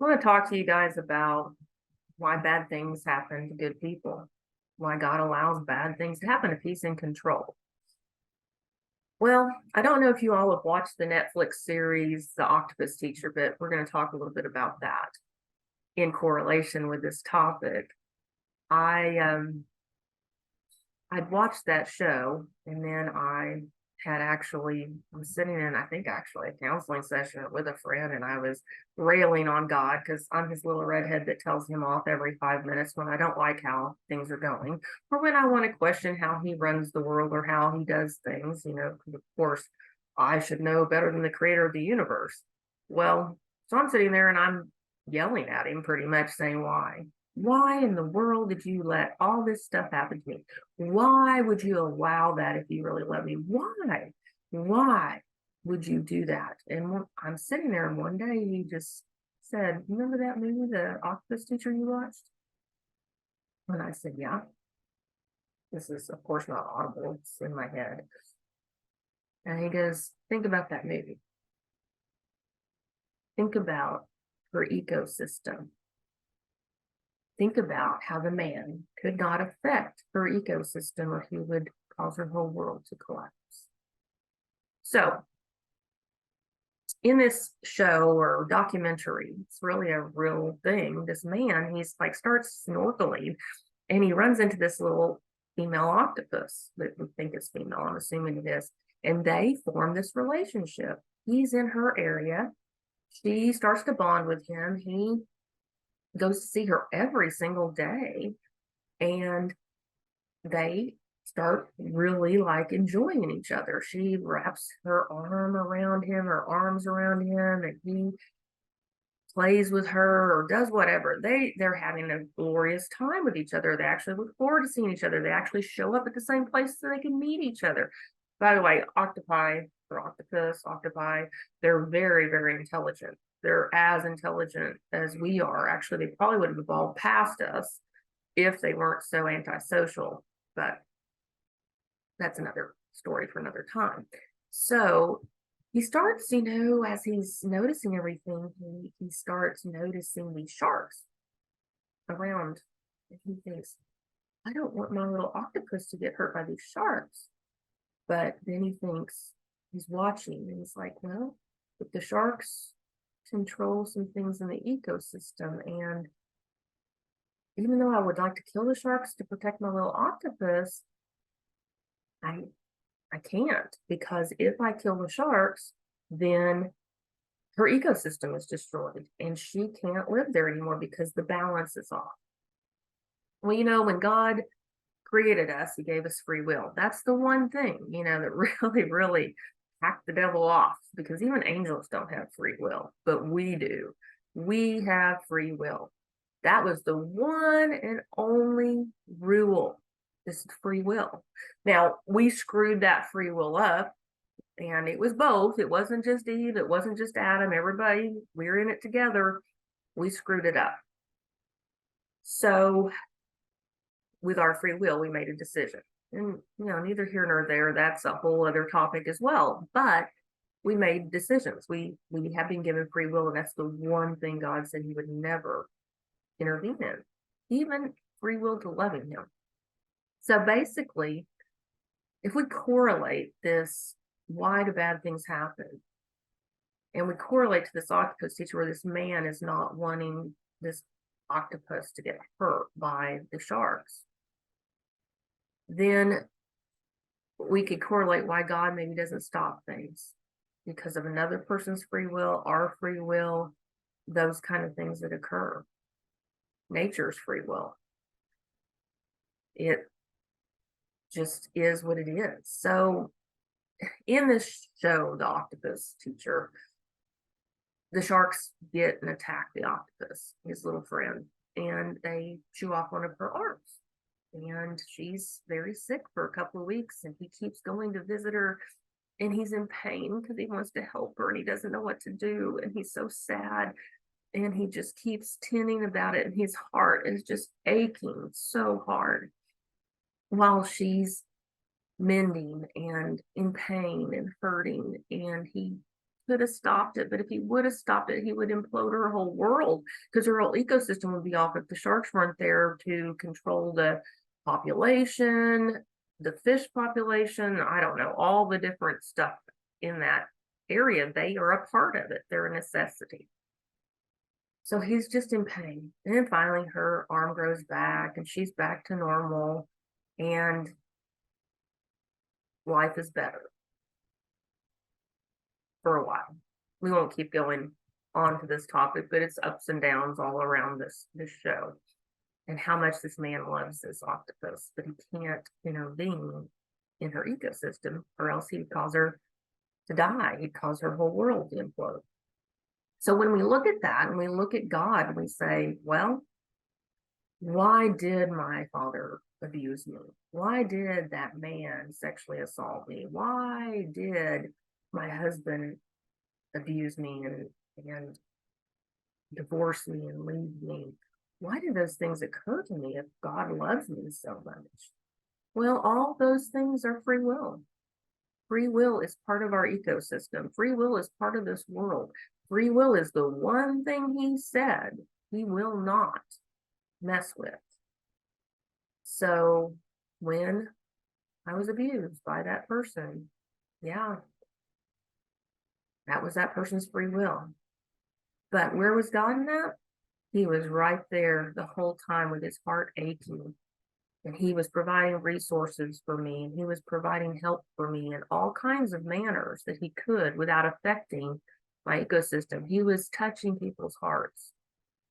I want to talk to you guys about why bad things happen to good people, why God allows bad things to happen if He's in control. Well, I don't know if you all have watched the Netflix series, The Octopus Teacher, but we're going to talk a little bit about that in correlation with this topic. I I'd watched that show, and then I had actually I was sitting in, I think actually a counseling session with a friend, and I was railing on God because I'm his little redhead that tells him off every 5 minutes when I don't like how things are going, or when I want to question how he runs the world or how he does things. 'Cause of course I should know better than the creator of the universe. Well, so I'm sitting there and I'm yelling at him pretty much saying, why in the world did you let all this stuff happen to me? Why would you allow that if you really love me? Why would you do that? And I'm sitting there, and one day he just said, "Remember that movie, The Octopus Teacher, you watched?" And I said, "Yeah." This is, of course, not audible, it's in my head. And he goes, "Think about that movie. Think about her ecosystem. Think about how the man could not affect her ecosystem or he would cause her whole world to collapse." So, in this show or documentary, it's really a real thing. This man, he's like starts snorkeling and he runs into this little female octopus that we think is female. I'm assuming it is. And they form this relationship. He's in her area. She starts to bond with him. He goes to see her every single day. And they start really like enjoying each other. She wraps her arm around him, her arms around him, and he plays with her or does whatever. They're having a glorious time with each other. They actually look forward to seeing each other. They actually show up at the same place so they can meet each other. By the way, octopi, they're very, very intelligent. They're as intelligent as we are. Actually, they probably would have evolved past us if they weren't so antisocial, but that's another story for another time. So he starts, as he's noticing everything, he starts noticing these sharks around. And he thinks, I don't want my little octopus to get hurt by these sharks. But then he thinks, he's watching, and he's like, well, if the sharks control some things in the ecosystem, and even though I would like to kill the sharks to protect my little octopus, I I can't, because if I kill the sharks, then her ecosystem is destroyed and she can't live there anymore because the balance is off. Well, when God created us, He gave us free will. That's the one thing, that really, really hacked the devil off, because even angels don't have free will, but we do. We have free will. That was the one and only rule, is free will. Now, we screwed that free will up, and it was both. It wasn't just Eve, it wasn't just Adam. Everybody, we're in it together. We screwed it up. So, with our free will, we made a decision. And, neither here nor there, that's a whole other topic as well. But we made decisions. We have been given free will, and that's the one thing God said He would never intervene in, even free will to loving Him. So basically, if we correlate this, why do bad things happen? And we correlate to this octopus teacher where this man is not wanting this octopus to get hurt by the sharks. Then we could correlate why God maybe doesn't stop things because of another person's free will, our free will, those kind of things that occur. Nature's free will. It just is what it is. So in this show, The Octopus Teacher, the sharks get and attack the octopus, his little friend, and they chew off one of her arms. And she's very sick for a couple of weeks, and he keeps going to visit her, and he's in pain because he wants to help her and he doesn't know what to do, and he's so sad, and he just keeps tinning about it, and his heart is just aching so hard while she's mending and in pain and hurting, and he could have stopped it, but if he would have stopped it, he would implode her whole world because her whole ecosystem would be off if the sharks weren't there to control the population, the fish population. I don't know, all the different stuff in that area. They are a part of it. They're a necessity. So he's just in pain. And then finally her arm grows back and she's back to normal and life is better for a while. We won't keep going on to this topic, but it's ups and downs all around this show and how much this man loves this octopus, but he can't intervene in her ecosystem or else he'd cause her to die. He'd cause her whole world to implode. So when we look at that and we look at God and we say, well, why did my father abuse me? Why did that man sexually assault me? Why did my husband abuse me and divorce me and leave me? Why did those things occur to me if God loves me so much? Well, all those things are free will. Free will is part of our ecosystem. Free will is part of this world. Free will is the one thing he said he will not mess with. So when I was abused by that person, yeah, that was that person's free will. But where was God in that? He was right there the whole time with his heart aching. And he was providing resources for me. And he was providing help for me in all kinds of manners that he could without affecting my ecosystem. He was touching people's hearts.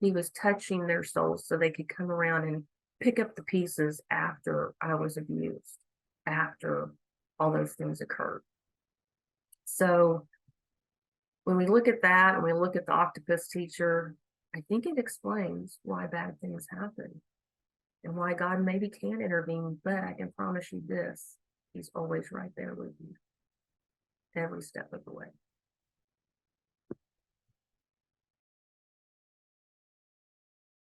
He was touching their souls so they could come around and pick up the pieces after I was abused, after all those things occurred. So when we look at that and we look at the octopus teacher, I think it explains why bad things happen and why God maybe can't intervene, but I can promise you this, he's always right there with you every step of the way.